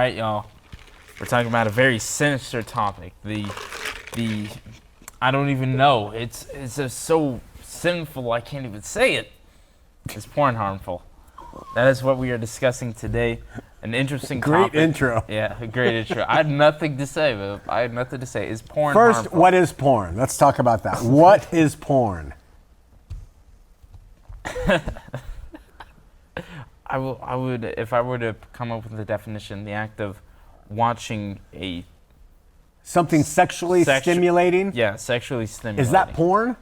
right, y'all. We're talking about a very sinister topic. The I don't even know. It's just so sinful I can't even say it. Is porn harmful? That is what we are discussing today. An interesting topic. Great intro. Yeah, a great intro. I had nothing to say, but I had nothing to say. Is porn First, harmful? what is porn? Let's talk about that. What is porn? I would, if I were to come up with a definition, the act of watching a Something sexually stimulating? Yeah, sexually stimulating. Is that porn?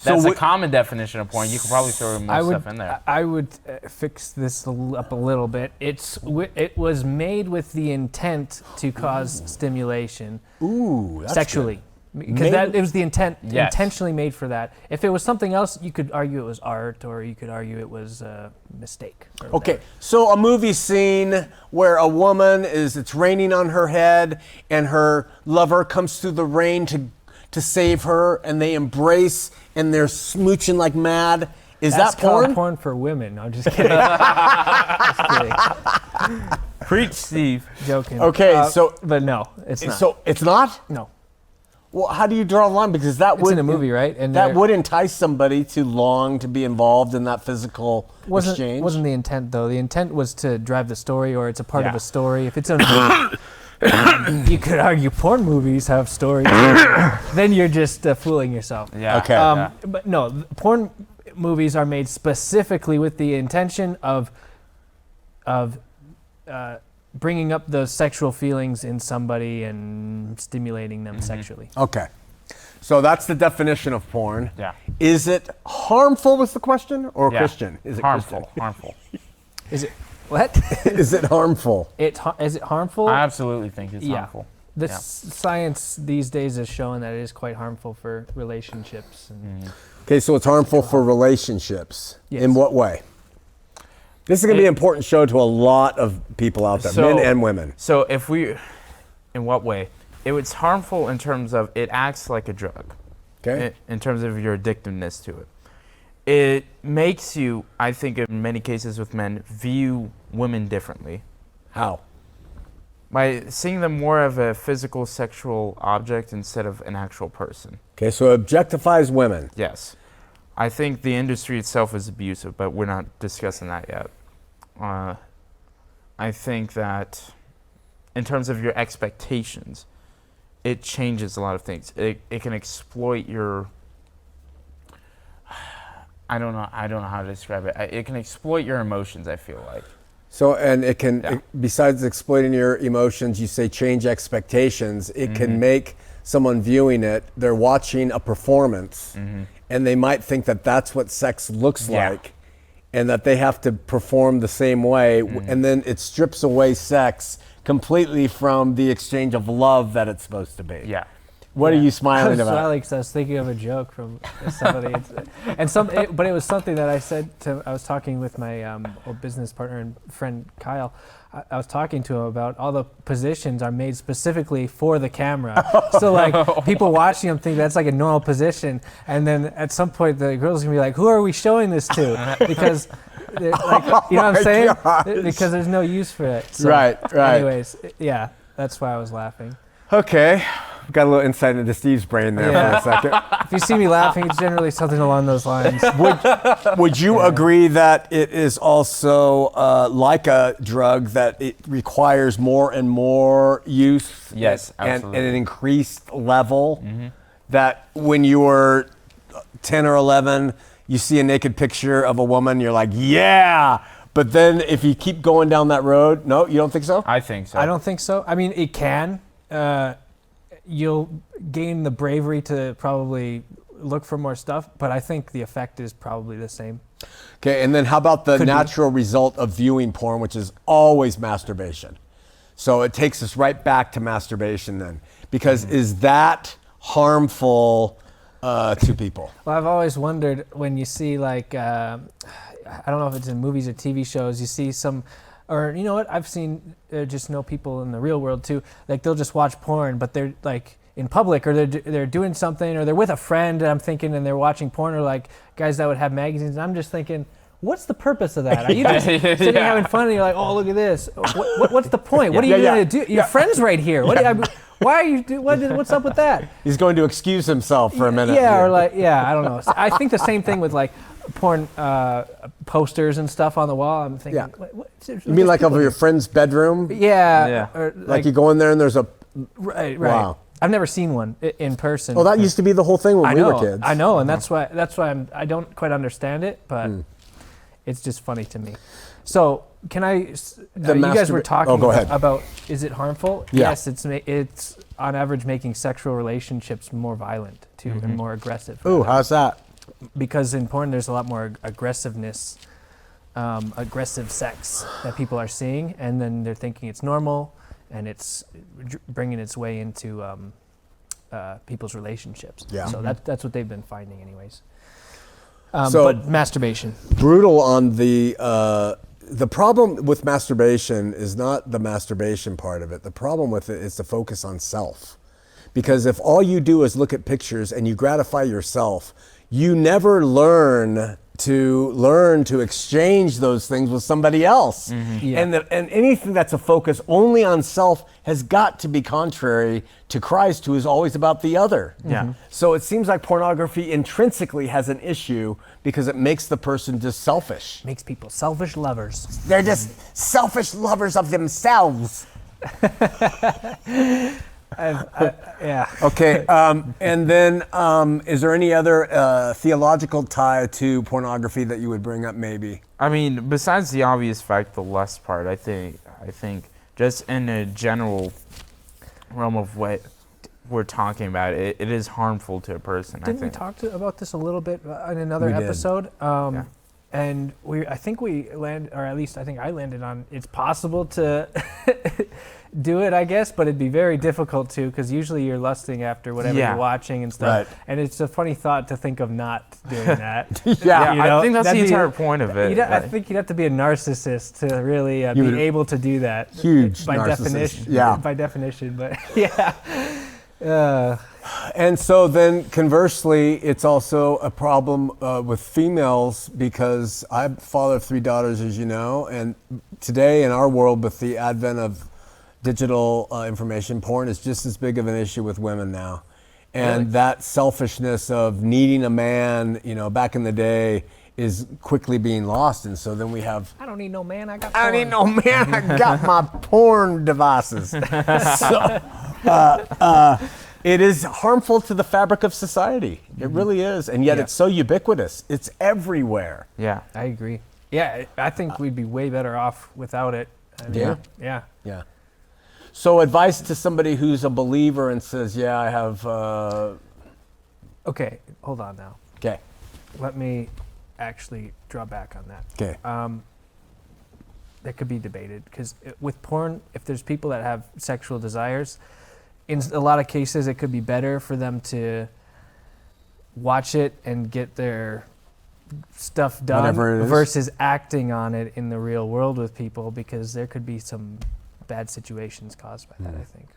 That's a common definition of porn. You could probably throw most stuff in there. I would fix this up a little bit. It was made with the intent to cause stimulation. Ooh, that's sexually. Good. Because it was the intent, yes. Intentionally made for that. If it was something else, you could argue it was art, or you could argue it was a mistake. Okay, so a movie scene where a woman it's raining on her head, and her lover comes through the rain to save her, and they embrace, and they're smooching like mad. That's that porn? That's porn for women. No, I'm just kidding. Just kidding. Preach, Steve. Joking. Okay, but no, it's not. So it's not? No. Well, how do you draw the line? Because that it's in a movie, right? And that would entice somebody to long to be involved in that physical exchange. Wasn't the intent, though. The intent was to drive the story, or it's a part of a story. If it's a you could argue porn movies have stories. Then you're just fooling yourself. Yeah. Okay. But no, porn movies are made specifically with the intention of bringing up those sexual feelings in somebody and stimulating them sexually. Okay. So that's the definition of porn. Yeah. Is it harmful was the question, or Christian? Is it harmful? Christian? Harmful. Is it what? Is it harmful? Is it harmful? I absolutely think it's harmful. The science these days is showing that it is quite harmful for relationships. Okay, so it's harmful for relationships. Yes. In what way? This is going to be an important show to a lot of people out there, men and women. So in what way? It's harmful in terms of it acts like a drug. Okay. In terms of your addictiveness to it. It makes you, I think in many cases with men, view women differently. How? By seeing them more of a physical sexual object instead of an actual person. Okay, so it objectifies women. Yes. I think the industry itself is abusive, but we're not discussing that yet. I think that in terms of your expectations, it changes a lot of things. It can exploit your... I don't know how to describe it. It can exploit your emotions, I feel like. So, and it can, besides exploiting your emotions, you say change expectations. It can make someone viewing it, they're watching a performance, and they might think that that's what sex looks like, and that they have to perform the same way, and then it strips away sex completely from the exchange of love that it's supposed to be. Yeah. What are you smiling about? I was thinking of a joke from somebody, but it was something that I said to. I was talking with my old business partner and friend Kyle. I was talking to him about all the positions are made specifically for the camera. So like people watching them think that's like a normal position, and then at some point the girl's gonna be like, "Who are we showing this to?" Because. Like, you know what I'm saying? Gosh. Because there's no use for it. So, Right. Anyways, yeah, that's why I was laughing. Okay. Got a little insight into Steve's brain there for a second. If you see me laughing, it's generally something along those lines. Would you agree that it is also like a drug, that it requires more and more use? Yes, and absolutely. an increased level? That when you were 10 or 11, you see a naked picture of a woman, you're like, yeah! But then if you keep going down that road, no, you don't think so? I think so. I don't think so. I mean, it can. You'll gain the bravery to probably look for more stuff, but I think the effect is probably the same. Okay, and then how about the natural result of viewing porn, which is always masturbation? So it takes us right back to masturbation then, because is that harmful to people? Well, I've always wondered when you see like, I don't know if it's in movies or TV shows, you see some, or you know what, I've seen just know people in the real world too, like they'll just watch porn, but they're like in public, or they're doing something, or they're with a friend, and I'm thinking, and they're watching porn, or like guys that would have magazines, and I'm just thinking, what's the purpose of that? Are you just sitting having fun and you're like, oh, look at this. What's the point? What are you going to do? Your friend's right here. Why are you? What's up with that? He's going to excuse himself for a minute. Yeah, or like, I don't know. I think the same thing with like porn posters and stuff on the wall. I'm thinking, you mean like over your friend's bedroom? Yeah. Or like you go in there and there's a. Right. Wow. I've never seen one in person. Oh, that used to be the whole thing when we were kids. I know, and that's why I don't quite understand it, but it's just funny to me. So, can I? You guys were talking about is it harmful? Yeah. Yes, it's on average making sexual relationships more violent too and more aggressive. Ooh, how's that? Because in porn, there's a lot more aggressiveness, aggressive sex that people are seeing, and then they're thinking it's normal, and it's bringing its way into people's relationships. Yeah. So that's what they've been finding, anyways. So but masturbation. Brutal on the problem with masturbation is not the masturbation part of it. The problem with it is the focus on self. Because if all you do is look at pictures and you gratify yourself, you never learn to exchange those things with somebody else. Yeah. And anything that's a focus only on self has got to be contrary to Christ, who is always about the other. Yeah. So it seems like pornography intrinsically has an issue because it makes the person just selfish. Makes people selfish lovers. They're just selfish lovers of themselves. Yeah. Okay, and then is there any other theological tie to pornography that you would bring up maybe? I mean, besides the obvious fact, the lust part, I think just in a general realm of what we're talking about, it is harmful to a person. Didn't we talk about this a little bit in another episode? And I think we landed, or at least I think I landed on, it's possible to do it, I guess, but it'd be very difficult to, because usually you're lusting after whatever you're watching and stuff. Right. And it's a funny thought to think of not doing that. I think that's the entire point of it. I think you'd have to be a narcissist to really be able to do that. Huge by narcissist. definition. Yeah. By definition, but yeah. And so then conversely, it's also a problem with females, because I'm father of 3 daughters, as you know, and today in our world with the advent of digital information, porn is just as big of an issue with women now. And that selfishness of needing a man, back in the day, is quickly being lost. And so then we have... I don't need no man, I got I porn. don't need no man, I got my porn devices. It is harmful to the fabric of society. It really is. And yet it's so ubiquitous. It's everywhere. Yeah. I agree. Yeah, I think we'd be way better off without it. I mean, Yeah. So advice to somebody who's a believer and says, I have... Okay, hold on now. Okay. Let me actually draw back on that. Okay. That could be debated, because with porn, if there's people that have sexual desires, in a lot of cases it could be better for them to watch it and get their stuff done Whatever it is. versus acting on it in the real world with people, because there could be some bad situations caused by that, I think.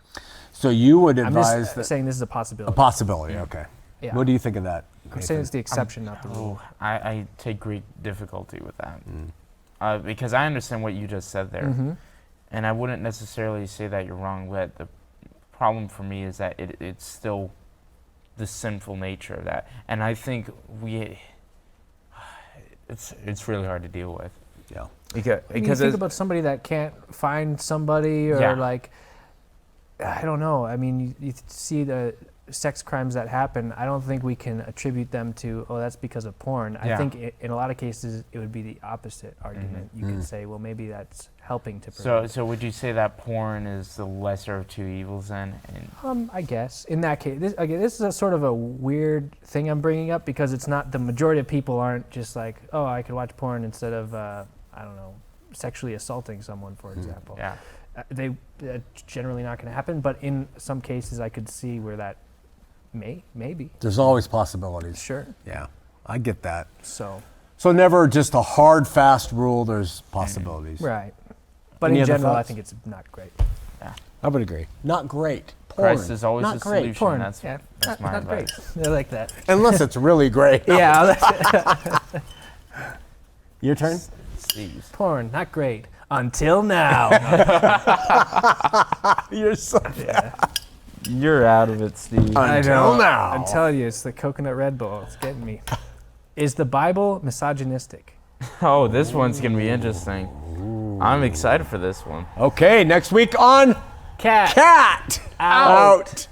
So you would I'm advise just that... saying this is a possibility. A possibility, okay. Yeah. What do you think of that? I'm saying it's the exception, not the rule. I take great difficulty with that. Because I understand what you just said there. And I wouldn't necessarily say that you're wrong, but the problem for me is that it's still the sinful nature of that. And I think it's really hard to deal with. Yeah. Because you think about somebody that can't find somebody, or like, I don't know. I mean, you see the sex crimes that happen. I don't think we can attribute them to, that's because of porn. I think in a lot of cases it would be the opposite argument. You could say, well, maybe that's helping to prevent. So would you say that porn is the lesser of two evils then? I guess in that case, this is a sort of a weird thing I'm bringing up, because it's not, the majority of people aren't just like, I could watch porn instead of I don't know, sexually assaulting someone, for example. Yeah. That's generally not going to happen, but in some cases I could see where that maybe. There's always possibilities. Sure. Yeah, I get that. So never just a hard, fast rule. There's possibilities. Right. But Any in other general, I thoughts? think it's not great. Yeah. I would agree. Not great. Porn. Christ is always not the great. solution. Porn. That's not my great. advice. I like that. Unless it's really great. Yeah. Your turn. Steve. Porn, not great. Until now. You're so You're out of it, Steve. Until now. I'm telling you, it's the coconut Red Bull. It's getting me. Is the Bible misogynistic? Oh, this one's going to be interesting. I'm excited for this one. Okay, next week on Cat. Cat Out.